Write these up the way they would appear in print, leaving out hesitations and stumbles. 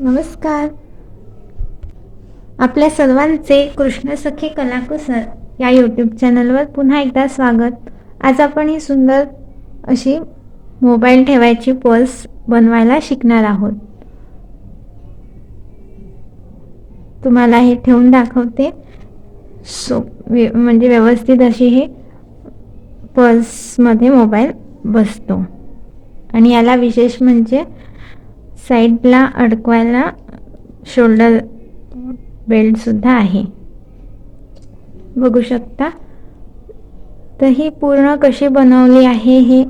नमस्कार. आपल्या सर्वांचे कृष्ण सखी कलाकुसर या यूट्यूब चॅनलवर पुन्हा एकदा स्वागत. आज आपण ही सुंदर अशी मोबाईल ठेवायची पर्स बनवायला शिकणार आहोत. तुम्हाला हे ठेवून दाखवते. म्हणजे व्यवस्थित अशी हे पर्समध्ये मोबाईल बसतो आणि याला विशेष म्हणजे साईडला अडकवायला शोल्डर बेल्ट सुद्धा आहे, बघू शकता. तर ही पूर्ण कशी बनवली आहे हे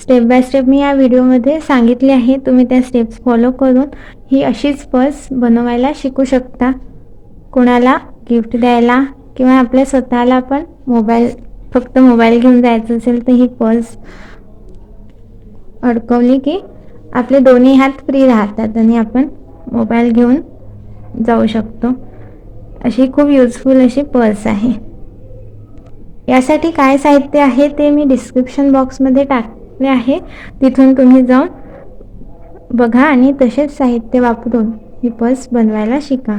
स्टेप बाय स्टेप मी या व्हिडिओमध्ये सांगितले आहे. तुम्ही त्या स्टेप्स फॉलो करून ही अशीच पर्स बनवायला शिकू शकता. कोणाला गिफ्ट द्यायला किंवा आपल्या स्वतःला पण फक्त मोबाईल घेऊन जायचं असेल तर ही पर्स अडकवली की आपले दोन्ही हात फ्री राहतात आणि आपण मोबाईल घेऊन जाऊ शकतो. अशी खूप युजफुल अशी पर्स आहे. यासाठी काय साहित्य आहे ते मी डिस्क्रिप्शन बॉक्समध्ये टाकले आहे, तिथून तुम्ही जाऊन बघा आणि तसेच साहित्य वापरून ही पर्स बनवायला शिका.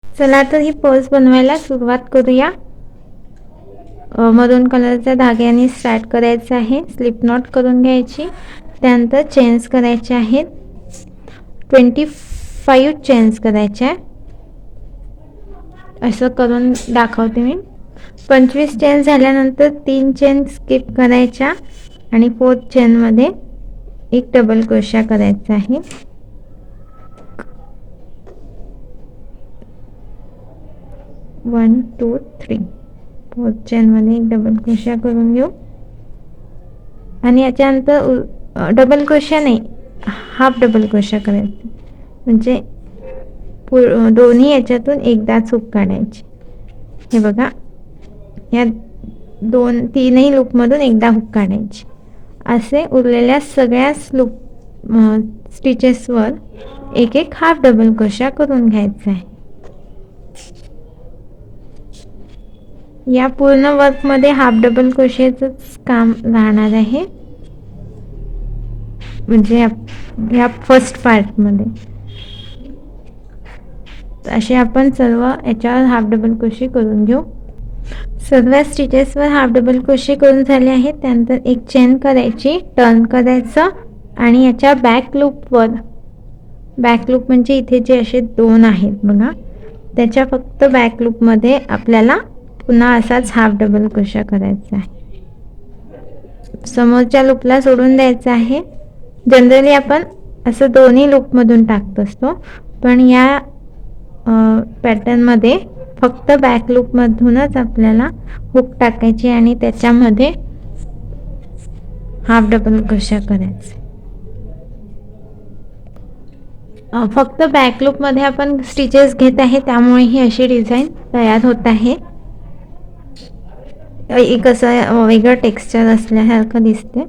चला तर ही पर्स बनवायला सुरुवात करूया. मरून कलरच्या धाग्याने स्टार्ट करायचं आहे. स्लिप नॉट करून घ्यायची, त्यानंतर चेन्स करायचे आहेत. 25 चेन्स करायच्या. असं करून दाखवते मी. 25 चेन झाल्यानंतर 3 चेन स्किप करायच्या आणि 4th चेनमध्ये एक डबल क्रोशा करायचा आहे. वन 2 3 4th चेनमध्ये एक डबल क्रोशा करून घेऊ आणि याच्यानंतर डबल क्रोशा नाही, हाफ डबल क्रोशा करायचा. म्हणजे दोन्ही याच्यातून एकदाच हुक काढायची. हे बघा, या तीनही लूपमधून एकदा हुक काढायची. असे उरलेल्या सगळ्या स्टिचेसवर एक एक हाफ डबल क्रोशा करून घ्यायचा आहे. या पूर्ण वर्कमध्ये हाफ डबल क्रोशेचंच काम राहणार आहे, म्हणजे या फर्स्ट पार्टमध्ये. असे आपण सर्व याच्यावर हाफ डबल क्रोशे करून घेऊ. सर्व स्टिचेसवर हाफ डबल क्रोशे करून झाले आहेत. त्यानंतर एक चेन करायची, टर्न करायचं आणि याच्या बॅक लूप म्हणजे इथे जे असे 2 आहेत बघा, त्याच्या फक्त बॅक लूपमध्ये आपल्याला पुन्हा असाच हाफ डबल क्रोशा करायचा आहे. समोरच्या लूपला सोडून द्यायचं आहे. जनरली आपण असं दोन्ही लूपमधून टाकत असतो, पण या पॅटर्नमध्ये फक्त बॅक लूपमधूनच आपल्याला हुक टाकायची आणि त्याच्यामध्ये हाफ डबल क्रोशा करायचे. फक्त बॅक लूपमध्ये आपण स्टिचेस घेत आहे, त्यामुळे ही अशी डिझाईन तयार होत आहे. एक असं वेगळं टेक्स्चर असल्यासारखं दिसते,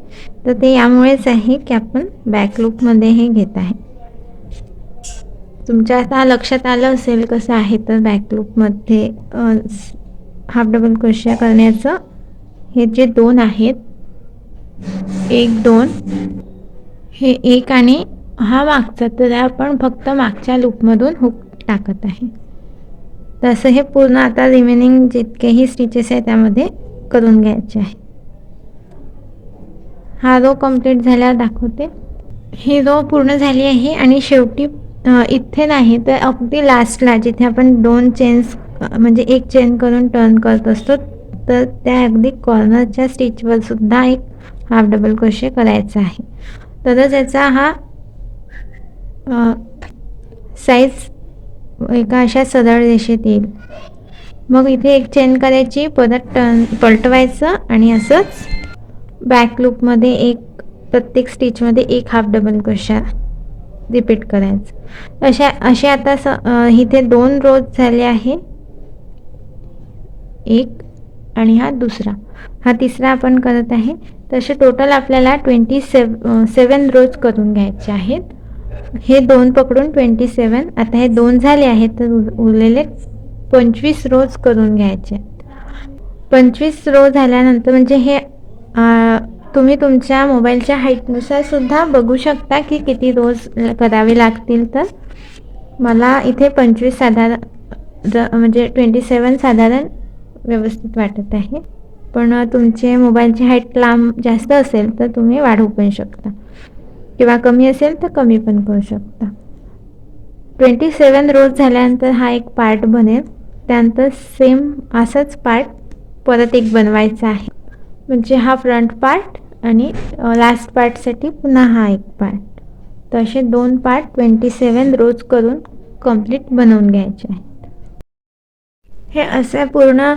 तर ते यामुळेच आहे की आपण बॅक लूपमध्ये हे घेत आहे. तुमच्या आता लक्षात आलं असेल कसं आहे. तर बॅक लूपमध्ये हाफ डबल क्रोशा करण्याचं हे जे 2 आहेत, 1 2, हे 1 आणि हा मागचा, तर आपण फक्त मागच्या लूपमधून हुक टाकत आहे. तसं हे पूर्ण आता रिमेनिंग जितकेही स्टिचेस आहे त्यामध्ये करून घ्यायचे आहे. हा रो कंप्लीट झाल्यावर दाखवते. ही रो पूर्ण झाली आहे आणि शेवटी इथे नाही तर अगदी लास्टला जिथे आपण 2 चेन्स म्हणजे एक चेन करून टर्न करत असतो, तर त्या अगदी कॉर्नरच्या स्टिचवर सुद्धा एक हाफ डबल क्रोशे करायचा आहे. तरच याचा हा साईज एका अशा सरळ रेषेत येईल. मग इथे एक चेन करायची, परत पलटवायचं आणि असंच बॅक लूपमध्ये प्रत्येक स्टिचमध्ये एक हाफ डबल क्रोशा रिपीट करायचं. असे आता इथे 2 रोज झाले आहे, एक आणि हा दुसरा, हा तिसरा आपण करत आहे. तसे टोटल आपल्याला 27 रोज करून घ्यायचे आहेत. हे 2 पकडून 27. आता हे 2 झाले आहेत, तर उरलेले 25 रोज करून घ्यायचे. 25 रो झाल्यानंतर म्हणजे हे तुम्ही तुमच्या मोबाईलच्या हाईटनुसार सुद्धा बघू शकता की किती रोज करावे लागतील. तर मला इथे 25 साधारण म्हणजे 27 साधारण व्यवस्थित वाटत आहे. पण तुमचे मोबाईलची हाईट लांब जास्त असेल तर तुम्ही वाढवू पण शकता किंवा कमी असेल तर कमी पण करू शकता. 27 रोज झाल्यानंतर हा एक पार्ट बनेल. त्यानंतर सेम असाच पार्ट परत एक बनवायचा आहे. म्हणजे हा फ्रंट पार्ट आणि लास्ट पार्टसाठी पुन्हा हा एक पार्ट. तर असे 2 पार्ट 27 रोज करून कंप्लीट बनवून घ्यायचे आहेत. हे असं पूर्ण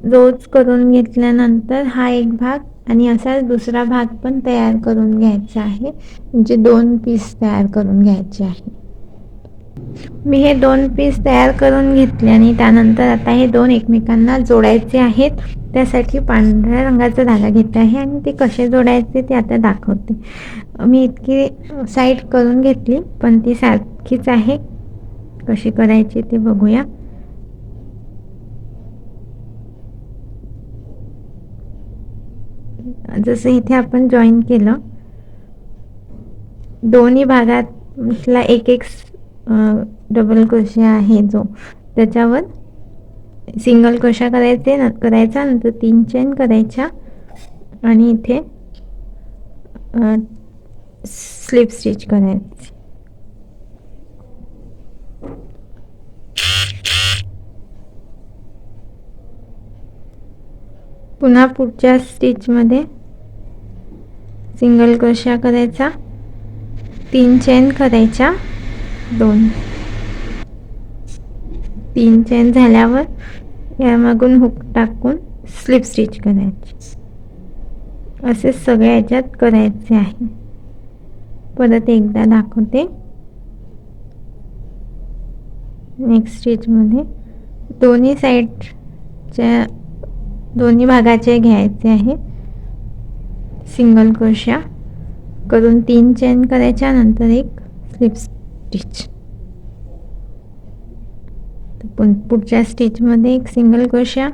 रोज करून घेतल्यानंतर हा एक भाग आणि असाच दुसरा भाग पण तयार करून घ्यायचा आहे. म्हणजे 2 पीस तयार करून घ्यायचे आहे. मी हे 2 पीस तयार करून घेतले आणि त्यानंतर आता हे 2 एकमेकांना जोडायचे आहेत. त्यासाठी पांढऱ्या रंगाचा धागा घेत आहे आणि ते कसे जोडायचे ते आता दाखवते. मी इतकी साईड करून घेतली पण ती सारखीच आहे. कशी करायची ते बघूया. जसं इथे आपण जॉईन केलं, दोन्ही भागातला एक एक डबल क्रोशे आहे जो, त्याच्यावर सिंगल क्रोशा करायचा, नंतर 3 चेन करायच्या आणि इथे स्लिप स्टिच करायची. पुन्हा पुढच्या स्टिचमध्ये सिंगल क्रोशा करायचा, 3 चेन करायच्या, 3 चेन झाल्यावर यामागून हुक टाकून स्लिप स्टिच करायची. असे सगळ्या ह्याच्यात करायचे आहे. परत एकदा दाखवते. नेक्स्ट स्टिचमध्ये दोन्ही साईडच्या दोन्ही भागाचे घ्यायचे आहे. सिंगल क्रोशा करून 3 चेन करायच्या, नंतर एक स्लिप स्टिच. पुढच्या स्टिचमध्ये एक सिंगल क्रोशा,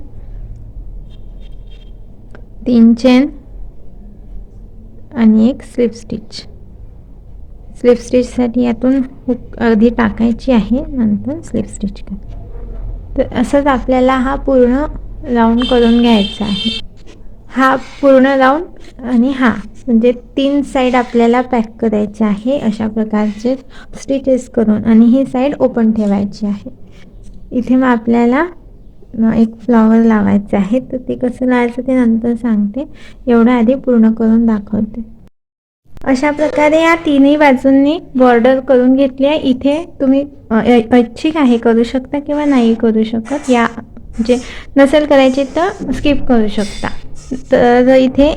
3 चेन आणि एक स्लिप स्टिच. स्लिप स्टिचसाठी यातून हुक अर्धी टाकायची आहे, नंतर स्लिप स्टिच करायची. तर असंच आपल्याला हा पूर्ण राऊंड करून घ्यायचा आहे. हा पूर्ण राऊंड आणि हा म्हणजे 3 साईड आपल्याला पॅक करायचे आहे अशा प्रकारचे स्टिचेस करून, आणि ही साईड ओपन ठेवायची आहे. इथे मग आपल्याला एक फ्लॉवर लावायचं आहे. तर ते कसं लावायचं ते नंतर सांगते. एवढं आधी पूर्ण करून दाखवते. अशा प्रकारे या तिन्ही बाजूंनी बॉर्डर करून घेतली आहे. इथे तुम्ही ऐच्छिक आहे करू शकता किंवा नाही करू शकत. या म्हणजे नसेल करायची तर स्किप करू शकता. तर इथे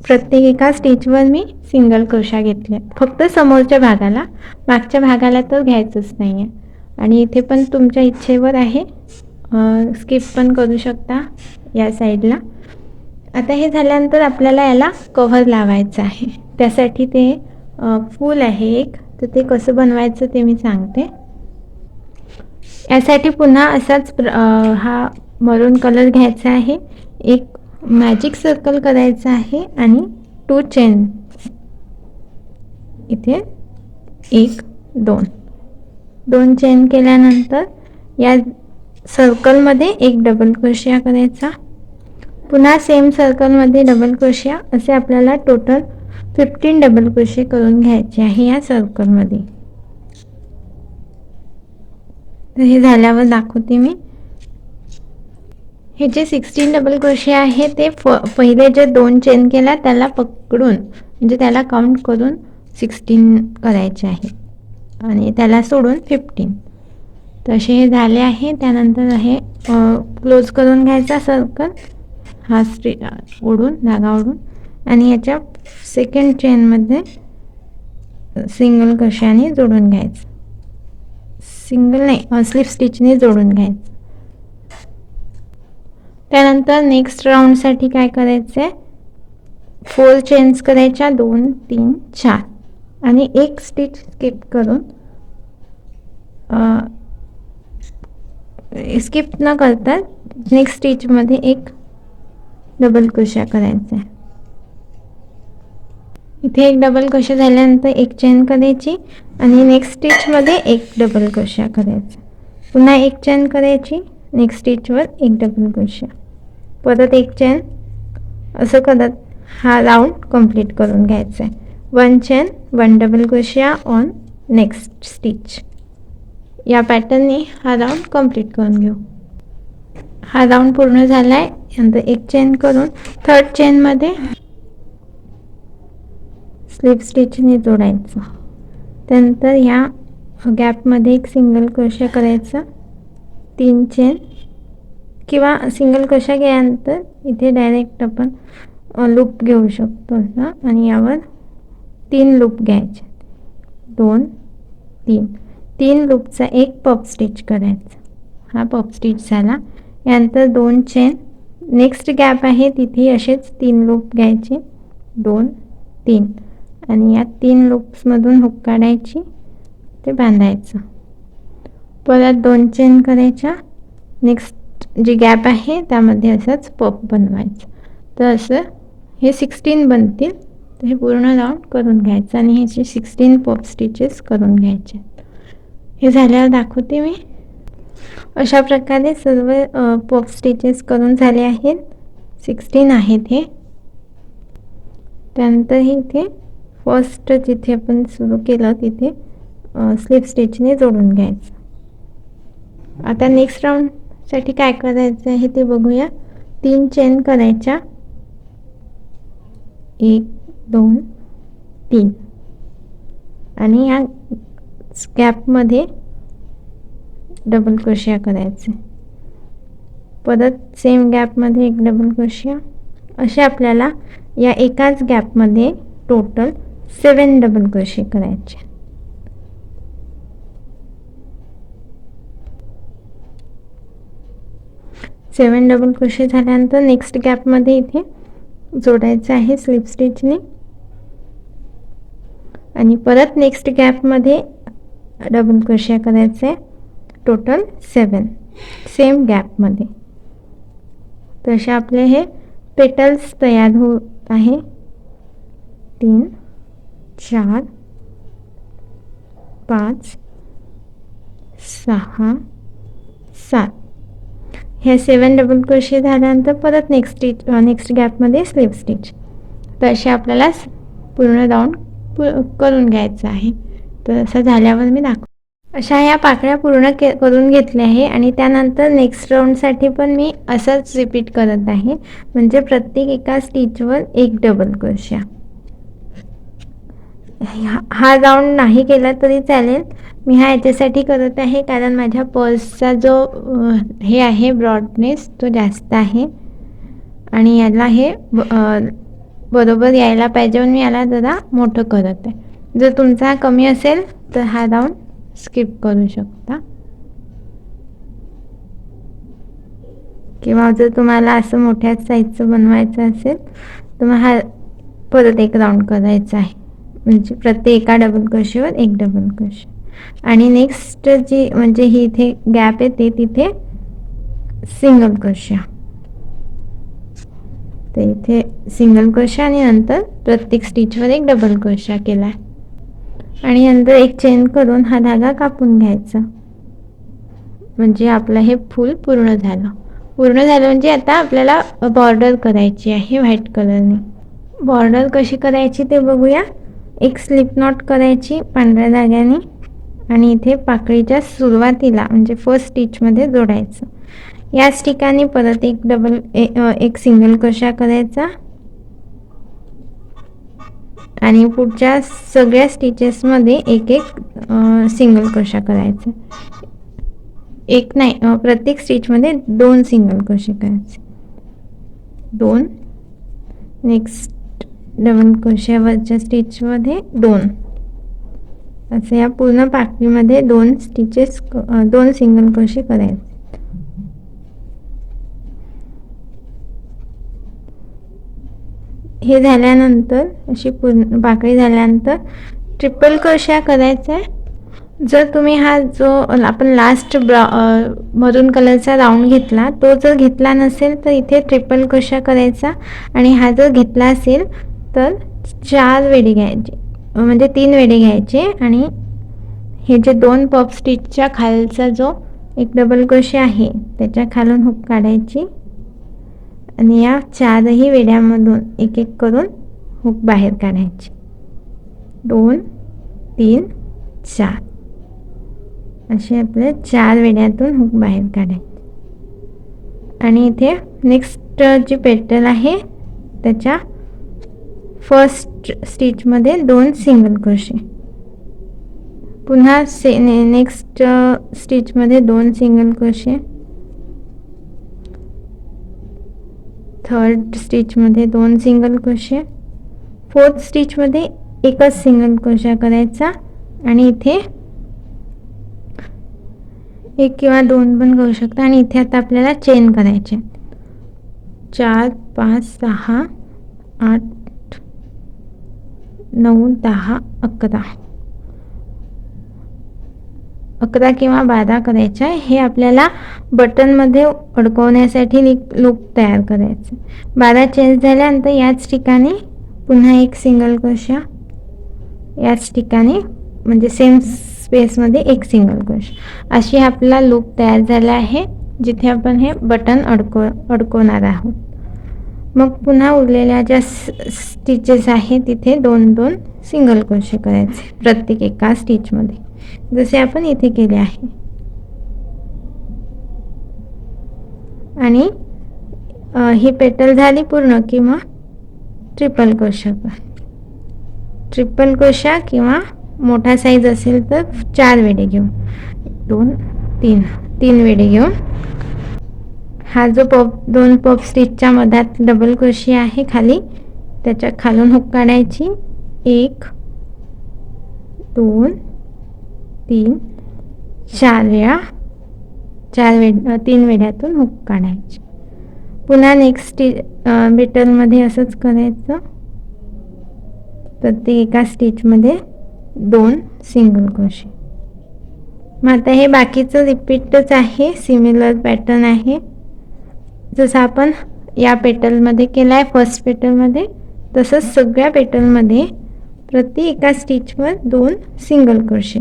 प्रत्येक एका स्टिचवर मी सिंगल क्रोशा घेतले, फक्त समोरच्या भागाला, मागच्या भागाला तर घ्यायचंच नाही आहे. आणि इथे पण तुमच्या इच्छेवर आहे, स्किप पण करू शकता या साईडला. आता हे झाल्यानंतर आपल्याला याला कव्हर लावायचं आहे. त्यासाठी ते फूल आहे एक, तर ते कसं बनवायचं ते मी सांगते. यासाठी पुन्हा असाच हा मरून कलर घ्यायचा आहे, एक मॅजिक सर्कल करायचा आहे आणि 2 चेन, इथे 1 2 चेन केल्यानंतर या सर्कलमध्ये एक डबल क्रोशिया करायचा, पुन्हा सेम सर्कलमध्ये डबल क्रोशिया, असे आपल्याला टोटल 15 डबल क्रोशे करून घ्यायचे आहे या सर्कलमध्ये. तर हे झाल्यावर दाखवते मी. हे जे 16 डबल क्रोशे आहे ते पहिले जे 2 चेन केला त्याला पकडून, म्हणजे त्याला काउंट करून 16 करायचे आहे आणि त्याला सोडून 15. तसे हे झाले आहे. त्यानंतर हे क्लोज करून घ्यायचा सर्कल, हा ओढून, धागा ओढून, आणि याच्या सेकंड चेनमध्ये सिंगल क्रोशाने जोडून घ्यायचं. सिंगल नाही, स्लिप स्टिचने जोडून घ्यायचं. त्यानंतर नेक्स्ट राऊंडसाठी काय करायचं आहे, 4 चेन्स करायच्या, 2 3 4, आणि एक स्टिच स्किप करून, स्किप न करता नेक्स्ट स्टिचमध्ये एक डबल क्रोशा करायचा आहे. इथे एक डबल क्रोशा झाल्यानंतर एक चेन करायची आणि नेक्स्ट स्टिचमध्ये एक डबल क्रोशा करायचा, पुन्हा एक चेन करायची, नेक्स्ट स्टिचवर एक डबल क्रोशा, परत एक चेन, असं करत हा राऊंड कंप्लीट करून घ्यायचा आहे. 1 chain 1 double crochet on next stitch. या पॅटर्नने हा राऊंड कंप्लीट करून घेऊ. हा राऊंड पूर्ण झाला आहे. नंतर एक चेन करून थर्ड चेनमध्ये स्लिप स्टिचने जोडायचं. त्यानंतर ह्या गॅपमध्ये एक सिंगल क्रोशा करायचा, 3 चेन किंवा सिंगल क्रोशा केल्यानंतर इथे डायरेक्ट आपण लूप घेऊ शकतो असा, आणि यावर 3 लूप घ्यायचे, 2 3 लूपचा एक पफ स्टिच करायचा. हा पफ स्टिच झाला. यानंतर 2 चेन, नेक्स्ट गॅप आहे तिथे असेच 3 लूप घ्यायचे, 2 3, आणि या 3 लूप्समधून हुक काढायची, ते बांधायचं. परत 2 चेन करायच्या, नेक्स्ट जी गॅप आहे त्यामध्ये असंच पफ बनवायचं. तर असं हे 16 बनतील. तर हे पूर्ण राऊंड करून घ्यायचं आणि ह्याचे 16 पफ स्टिचेस करून घ्यायचे. हे झाल्यावर दाखवते मी. अशा प्रकारे सर्व पफ स्टिचेस करून झाले आहेत. 16 आहेत हे. त्यानंतर हे इथे फर्स्ट जिथे आपण सुरू केलं तिथे स्लिप स्टिचने जोडून घ्यायचं. आता नेक्स्ट राऊंडसाठी काय करायचं आहे ते बघूया. 3 चेन करायच्या, 1 2 3, आणि या गॅपमध्ये डबल क्रोशिया करायचे. परत सेम गॅपमध्ये एक डबल क्रोशिया. असे आपल्याला या एकाच गॅपमध्ये टोटल 7 डबल क्रोशे करायचे. सेवन डबल क्रोशे झाल्यानंतर नेक्स्ट गॅपमध्ये इथे जोडायचं आहे स्लिप स्टिचने, आणि परत नेक्स्ट गॅपमध्ये डबल क्रोशिया करायचं आहे, टोटल 7 सेम गॅपमध्ये. तसे आपले हे पेटल्स तयार होत आहे. 3 4 5 6 7. ह्या 7 डबल क्रोशे झाल्यानंतर परत नेक्स्ट गॅपमध्ये स्लिप स्टिच. तर असे आपल्याला पूर्ण राऊंड करून घ्यायचं आहे. तर असं झाल्यावर मी दाखवते. अशा ह्या पाकळ्या पूर्ण करून घेतल्या आहे, आणि त्यानंतर नेक्स्ट राऊंडसाठी पण मी असंच रिपीट करत आहे. म्हणजे प्रत्येक एका स्टिचवर एक डबल क्रोशा. हा राऊंड नाही केला तरी चालेल. मी हा याच्यासाठी करत आहे कारण माझ्या पर्सचा जो हे आहे ब्रॉडनेस तो जास्त आहे, आणि याला हे बरोबर यायला पाहिजे म्हणून मी याला जरा मोठं करत आहे. जर तुमचा कमी असेल तर हा राऊंड स्किप करू शकता, किंवा जर तुम्हाला असं मोठ्या साईजचं बनवायचं असेल तर मग हा परत एक राऊंड करायचा आहे. म्हणजे प्रत्येक एका डबल क्रोशेवर एक डबल क्रोशे. आणि नेक्स्ट जी म्हणजे ही इथे गॅप येते तिथे सिंगल क्रोशा. तर इथे सिंगल क्रोशा आणि नंतर प्रत्येक स्टिचवर एक डबल क्रोशा केला, आणि नंतर एक चेन करून हा धागा कापून घ्यायचा. म्हणजे आपलं हे फूल पूर्ण झालं. म्हणजे आता आपल्याला बॉर्डर करायची आहे व्हाईट कलरने. बॉर्डर कशी करायची ते बघूया. एक स्लिप नॉट करायची पांढऱ्या धाग्याने, आणि इथे पाकळीच्या सुरुवातीला म्हणजे फर्स्ट स्टिचमध्ये जोडायचं. याच ठिकाणी परत एक सिंगल क्रोशा करायचा, आणि पुढच्या सगळ्या स्टिचेसमध्ये एक सिंगल क्रोशा करायचा. एक नाही, प्रत्येक स्टिचमध्ये 2 सिंगल क्रोशे करायचे. 2, नेक्स्ट डबल क्रोशावरच्या स्टिचमध्ये 2, असं या पूर्ण पाकळीमध्ये 2 स्टिचेस 2 सिंगल क्रोशे करायचे. हे झाल्यानंतर अशी पूर्ण पाकळी झाल्यानंतर ट्रिपल क्रोशा करायचा आहे. जर तुम्ही हा जो आपण लास्ट मरून कलरचा राऊंड घेतला तो जर घेतला नसेल तर इथे ट्रिपल क्रोशा करायचा, आणि हा जर घेतला असेल तर 4 वेढे घ्यायचे, म्हणजे 3 वेढे घ्यायचे आणि हे जे 2 पफ स्टिचच्या खालचा जो एक डबल क्रोशे आहे त्याच्या खालून हुक काढायची आणि या 4ही वेढ्यामधून एक एक करून हुक बाहेर काढायची. 2 3 4 असे आपले 4 वेढ्यातून हुक बाहेर काढायचे. आणि इथे नेक्स्ट जी पेटल आहे त्याच्या फर्स्ट स्टिचमध्ये 2 सिंगल क्रोशे, पुन्हा नेक्स्ट स्टिचमध्ये 2 सिंगल क्रोशे, थर्ड स्टिचमध्ये 2 सिंगल क्रोशे, फोर्थ स्टिचमध्ये एकच सिंगल क्रोशा करायचा आणि इथे 1 किंवा 2 पण करू शकता. आणि इथे आता आपल्याला चेन करायचे 4 5 6 8 9 10 11 किंवा 12 करायच्या. हे आपल्याला बटनमध्ये अडकवण्यासाठी लूप तयार करायचं. 12 चेंज झाल्यानंतर याच ठिकाणी पुन्हा एक सिंगल क्रोशा, याच ठिकाणी म्हणजे सेम स्पेसमध्ये एक सिंगल क्रोशा, अशी आपला लूप तयार झाला आहे जिथे आपण हे बटन अडकवणार आहोत. मग पुन्हा उरलेल्या ज्या स्टिचेस आहेत तिथे 2-2 सिंगल क्रोशे करायचे प्रत्येक एका स्टिचमध्ये, जसे आपण इथे केले आहे. आणि ही पेटल झाली पूर्ण की मग ट्रिपल क्रोशा किंवा मोठा साईज असेल तर 4 वेढे घेऊन 2 3 वेढे घेऊन हा जो 2 पफ स्टिचच्या मधात डबल क्रोशे आहे खाली, त्याच्या खालून हुक काढायची 1 2 3 4 वेळा 3 वेढ्यातून हुक काढायची. पुन्हा नेक्स्ट बेटलमध्ये असंच करायचं, प्रत्येक एका स्टिचमध्ये 2 सिंगल क्रोशे. मग आता हे बाकीचं रिपीटच आहे, सिमिलर पॅटर्न आहे जसं आपण या पेटलमध्ये केला आहे फर्स्ट पेटलमध्ये, तसंच सगळ्या पेटलमध्ये प्रति एका स्टिचवर 2 सिंगल क्रोशे,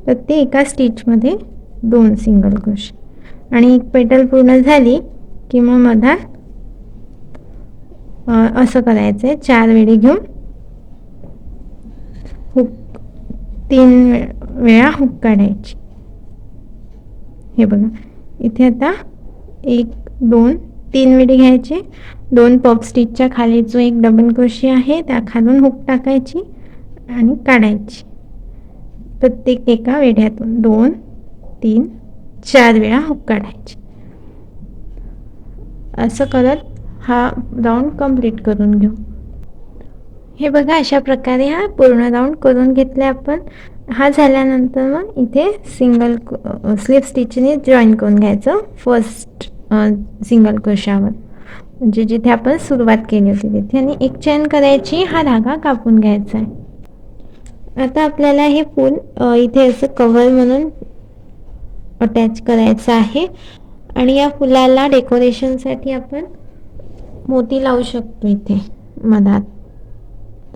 प्रति एका स्टिचमध्ये 2 सिंगल क्रोशे. आणि एक पेटल पूर्ण झाली की मग मधात असं करायचं आहे, 4 वेढे घेऊन हुक 3 वेळा हुक काढायची. हे बघा इथे आता 1 2 3 वेढे घ्यायचे, 2 पफ स्टिचच्या खाली जो एक डबल क्रोशे आहे त्या खालून हुक टाकायची आणि काढायची. प्रत्येक एका वेढ्यातून 2 3 4 वेळा हुक काढायची. असं करत हा राऊंड कंप्लीट करून घेऊ. हे बघा अशा प्रकारे हा पूर्ण राऊंड करून घेतला आपण. हा झाल्यानंतर मग इथे सिंगल स्लिप स्टिचने जॉईन करून घ्यायचं फर्स्ट सिंगल क्रोशावर, म्हणजे जिथे आपण सुरुवात केली होती तिथे, आणि एक चेन करायची, हा धागा कापून घ्यायचा आहे. आता आपल्याला हे फूल इथे असं कव्हर म्हणून अटॅच करायचं आहे. आणि या फुलाला डेकोरेशनसाठी आपण मोती लावू शकतो इथे मधात,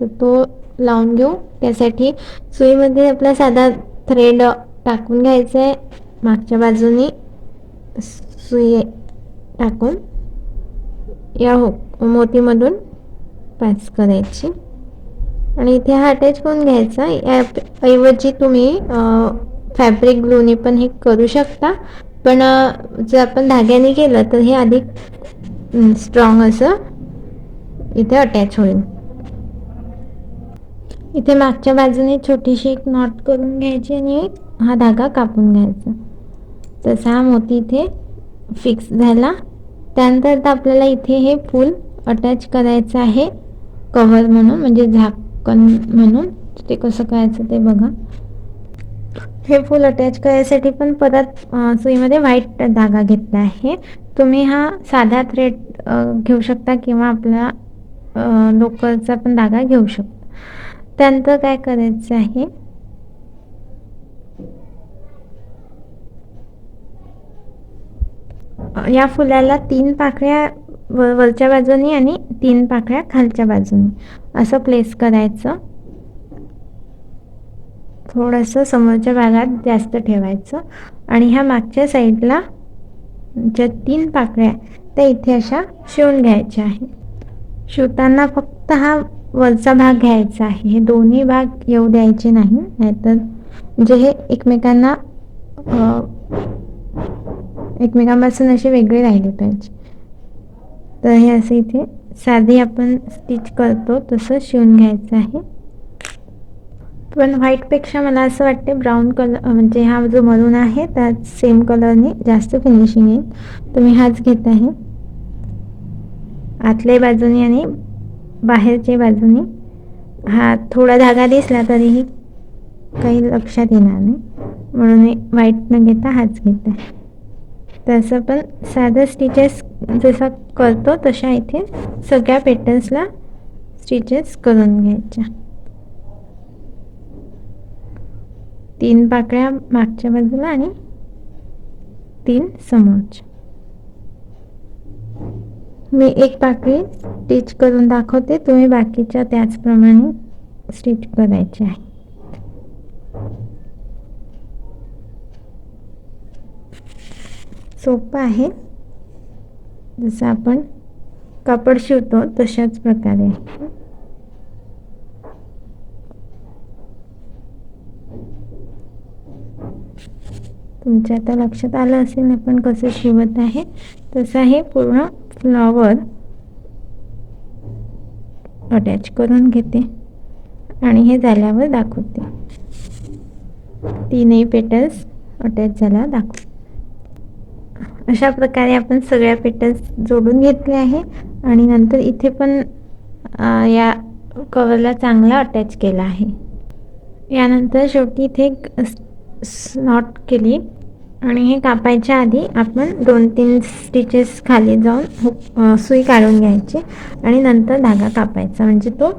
तर तो लावून घेऊ. त्यासाठी सुईमध्ये आपला साधा थ्रेड टाकून घ्यायचा आहे, मागच्या बाजूने सुई टाकून या मोतीमधून पास करायची आणि इथे हा अटॅच करून घ्यायचा. याऐवजी तुम्ही फॅब्रिक ग्लूने पण हे करू शकता, पण जर आपण धाग्याने केलं तर हे अधिक स्ट्रॉंग असं इथे अटॅच होईल. इथे मागच्या बाजूने छोटीशी एक नॉट करून घ्यायची आणि हा धागा कापून घ्यायचा. तसा हा मोती इथे फिक्स झाला. त्यानंतर आपल्याला इथे हे फूल अटॅच करायचं आहे कव्हर म्हणून, म्हणजे झाकण म्हणून. ते कसं करायचं ते बघा. हे फूल अटॅच करायसाठी पण परत सुईमध्ये व्हाईट धागा घेतला आहे. तुम्ही हा साधा थ्रेड घेऊ शकता किंवा आपला लोकरचा पण धागा घेऊ शकता. त्यानंतर काय करायचं आहे, या फुलाला 3 पाकळ्या वरच्या बाजूनी आणि 3 पाकळ्या खालच्या बाजूनी असं प्लेस करायचं. थोडंसं समोरच्या भागात जास्त ठेवायचं आणि ह्या मागच्या साईडला ज्या 3 पाकळ्या त्या इथे अशा शिवून घ्यायच्या आहे. शिवताना हा वरचा भाग घ्यायचा आहे, हे दोन्ही भाग येऊ द्यायचे नाही, नाहीतर म्हणजे हे एकमेकांपासून असे वेगळे राहिले पाहिजे. तर हे असे इथे साधी आपण स्टिच करतो तसं शिवून घ्यायचं आहे. पण व्हाईटपेक्षा मला असं वाटते ब्राऊन कलर म्हणजे हा जो मरून आहे त्यात सेम कलरने जास्त फिनिशिंग येईल. तर मी हाच घेत आहे. आतल्या बाजूने आणि बाहेरच्या बाजूने हा थोडा धागा दिसला तरीही काही लक्षात येणार नाही, म्हणून मी व्हाईट न घेता हाच घेत आहे. तसं पण साधं स्टिचेस जसं करतो तशा इथे सगळ्या पेटल्सला स्टिचेस करून घ्यायच्या. 3 पाकळ्या मागच्या बाजूला आणि 3 समोरच्या. मी एक पाकळी स्टिच करून दाखवते, तुम्ही बाकीच्या त्याचप्रमाणे स्टिच करायचे आहे. सोपं आहे, जसं आपण कापड शिवतो तशाच प्रकारे. तुमच्या आता लक्षात आलं असेल आपण कसं शिवत आहे. तसं हे पूर्ण फ्लॉवर अटॅच करून घेते आणि हे झाल्यावर दाखवते. 3ही पेटल्स अटॅच झाल्यावर दाखवते. अशा प्रकारे आपण सगळ्या पेटल्स जोडून घेतले आहे आणि नंतर इथे पण या कवरला चांगला अटॅच केला आहे. यानंतर शेवटी इथे एक नॉट केली आणि हे कापायच्या आधी आपण 2-3 स्टिचेस खाली जाऊन सुई काढून घ्यायची आणि नंतर धागा कापायचा, म्हणजे तो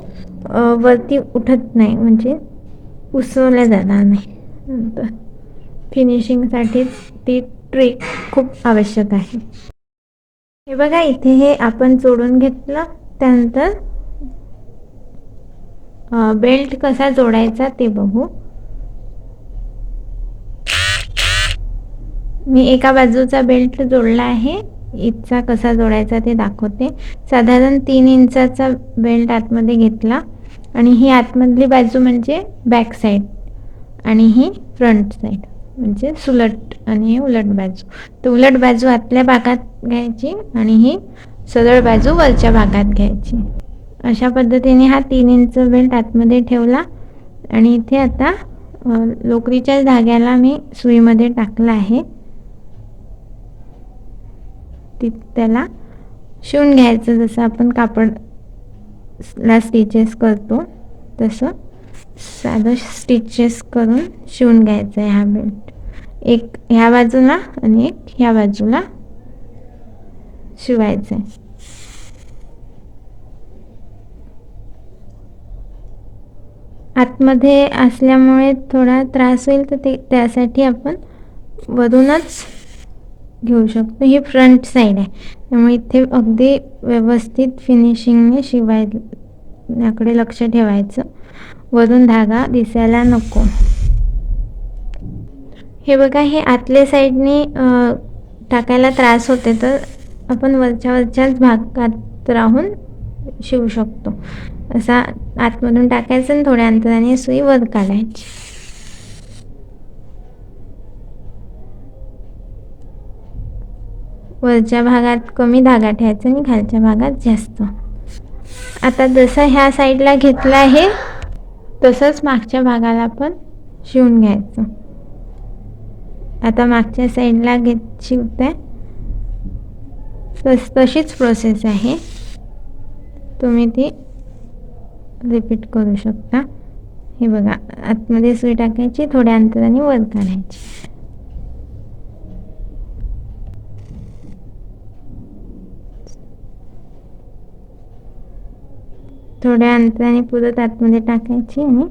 वरती उठत नाही, म्हणजे उसवल्या जाणार नाही. नंतर फिनिशिंगसाठी ती ट्रिक खूप आवश्यक आहे. हे बघा, इथे हे आपण जोडून घेतलं. त्यानंतर बेल्ट कसा जोडायचा ते बघू. मी एका बाजूचा बेल्ट जोडला आहे, इथचा कसा जोडायचा ते दाखवते. साधारण 3 इंचाचा बेल्ट आतमध्ये घेतला आणि ही आतमधली बाजू म्हणजे बॅक साईड आणि ही फ्रंट साईड म्हणजे सुलट आणि उलट बाजू. तर उलट बाजू आतल्या भागात घ्यायची आणि ही सरळ बाजू वरच्या भागात घ्यायची. अशा पद्धतीने हा 3 इंच बेल्ट आतमध्ये ठेवला आणि इथे आता लोकरीच्या धाग्याला मी सुईमध्ये टाकला आहे. त्याला शिवून घ्यायचं, जसं आपण कापडला स्टिचेस करतो तसं साधं स्टिचेस करून शिवून घ्यायचं आहे हा बेल्ट. एक ह्या बाजूला आणि एक ह्या बाजूला शिवायचं आहे. आतमध्ये असल्यामुळे थोडा त्रास होईल, तर त्यासाठी आपण वरूनच घेऊ शकतो. ही फ्रंट साईड आहे, त्यामुळे इथे अगदी व्यवस्थित फिनिशिंगने शिवायच्याकडे लक्ष ठेवायचं, वरून धागा दिसायला नको. हे बघा, हे आतल्या साईडने टाकायला त्रास होते, तर आपण वरच्याच भागात राहून शिवू शकतो. असा आतमधून टाकायचं आणि थोड्या अंतराने सुई वर काढायची. वरच्या भागात कमी धागा ठेवायचा आणि खालच्या भागात जास्त. आता जसं ह्या साईडला घेतलं आहे तसंच मागच्या भागाला पण शिवून घ्यायचं. आता मागच्या साईडला शिवताय तशीच प्रोसेस आहे, तुम्ही ती रिपीट करू शकता. हे बघा, आतमध्ये सुई टाकायची, थोड्या अंतराने वर काढायची. थोड्या अंतराने परत आतमध्ये टाकायची आणि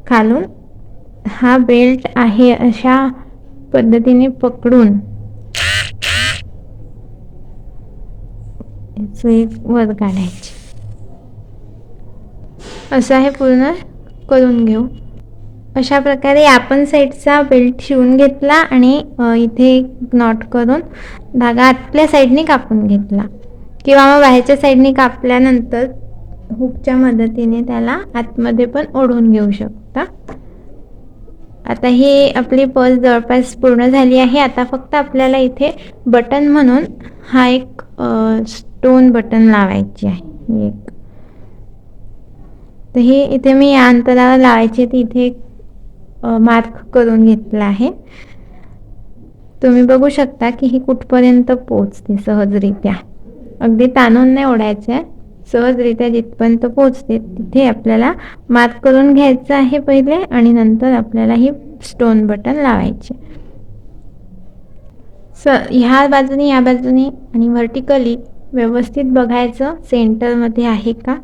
खालून हा बेल्ट आहे अशा पद्धतीने पकडून सुई वर काढायची. असं हे पूर्ण करून घेऊ. अशा प्रकारे आपण साईडचा बेल्ट शिवून घेतला आणि इथे नॉट करून धागा आतल्या साईडने कापून घेतला, किंवा मग बाहेरच्या साईडने कापल्यानंतर हुकच्या मदतीने त्याला आतमध्ये पण ओढून घेऊ शकता. आता ही आपली पर्स जवळपास पूर्ण झाली आहे. आता फक्त आपल्याला इथे बटन म्हणून हा एक स्टोन बटन लावायची आहे. तर हे इथे मी या अंतरावर लावायची, ती इथे मार्क करून घेतला आहे. तुम्ही बघू शकता की ही कुठपर्यंत पोहोचते सहजरित्या. अगदी ताणून नाही ओढायचं आहे, सहजरित्या जिथपर्यंत पोहोचते तिथे आपल्याला मार्क करून घ्यायचं आहे पहिले, आणि नंतर आपल्याला ही स्टोन बटन लावायचे. ह्या बाजूने या बाजूने आणि व्हर्टिकली व्यवस्थित बघायचं सेंटरमध्ये आहे का.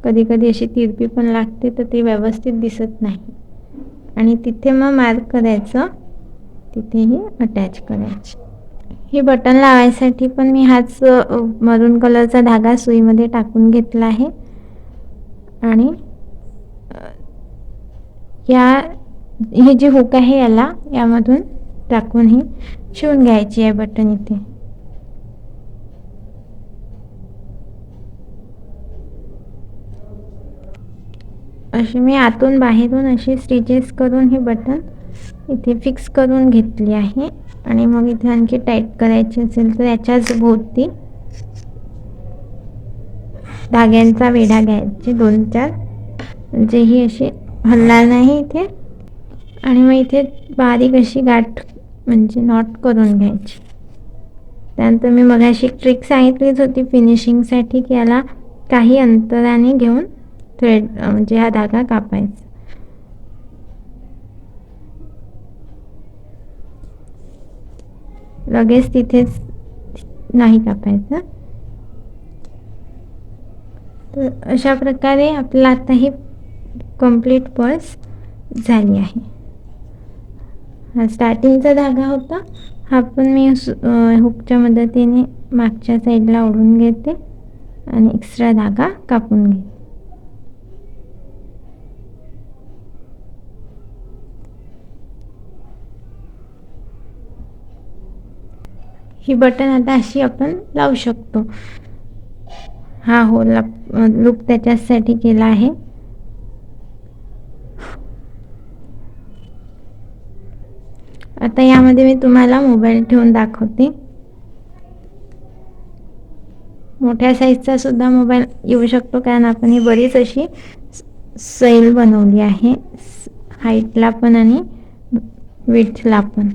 कधी कधी अशी तिरपी पण लागते तर ते व्यवस्थित दिसत नाही, आणि तिथे मग मार्क करायचं, तिथेही अटॅच करायची. हे बटन लावायसाठी पण मी हाच मरून कलरचा धागा सुईमध्ये टाकून घेतला आहे, आणि ही जी हुक आहे यामधून टाकून ही शिवून घ्यायची आहे बटन इथे. अशी मी आतून बाहेरून अशी स्टिचेस करून ही बटन इथे फिक्स करून घेतली आहे. आणि मग इथे आणखी टाईट करायची असेल तर याच्याच भोवती धाग्यांचा वेढा घ्यायचे 2-4, म्हणजे ही अशी हलणार नाही इथे. आणि मग इथे बारीक अशी गाठ म्हणजे नॉट करून घ्यायची. त्यानंतर मी मगाशी ट्रिक सांगितलीच होती फिनिशिंगसाठी, की याला काही अंतराने घेऊन थ्रेड म्हणजे हा धागा कापायचा. लगेच तिथेच नाही कापायचं. तर अशा प्रकारे आपल्याला आता ही कंप्लीट पर्स झाली आहे. हा स्टार्टिंगचा धागा होता, हा पण मी हुकच्या मदतीने मागच्या साईडला ओढून घेते आणि एक्स्ट्रा धागा कापून घेते. ही बटन आता अशी आपण लावू शकतो. हा होल लूप त्याच्यासाठी केला आहे. आता यामध्ये मी तुम्हाला मोबाईल ठेवून दाखवते. मोठ्या साईजचा सुद्धा मोबाईल येऊ शकतो, कारण आपण ही बरीच अशी सैल बनवली आहे, हाईटला पण आणि विड्थला पण.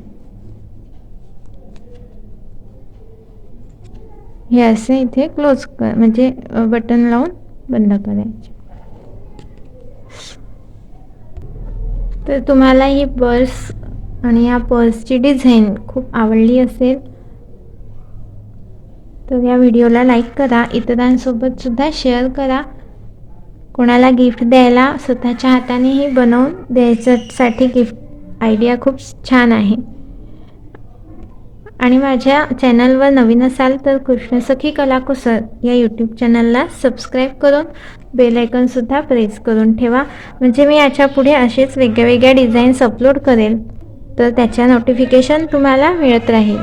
हे असे इथे क्लोज म्हणजे बटन लावून बंद करायचे. तर तुम्हाला ही पर्स आणि या पर्सची डिझाईन खूप आवडली असेल तर या व्हिडिओला लाईक करा, इतरांसोबत सुद्धा शेअर करा. कोणाला गिफ्ट द्यायला स्वतःच्या हाताने ही बनवून द्यायच्यासाठी गिफ्ट आयडिया खूप छान आहे. आणि माझ्या चॅनलवर नवीन असाल तर कृष्णसखी कलाकुसर या यूट्यूब चॅनलला सबस्क्राईब करून बेल आयकॉनसुद्धा प्रेस करून ठेवा, म्हणजे मी याच्या पुढे असेच वेगळ्या डिझाईन्स अपलोड करेल तर त्याच्या नोटिफिकेशन तुम्हाला मिळत राहील.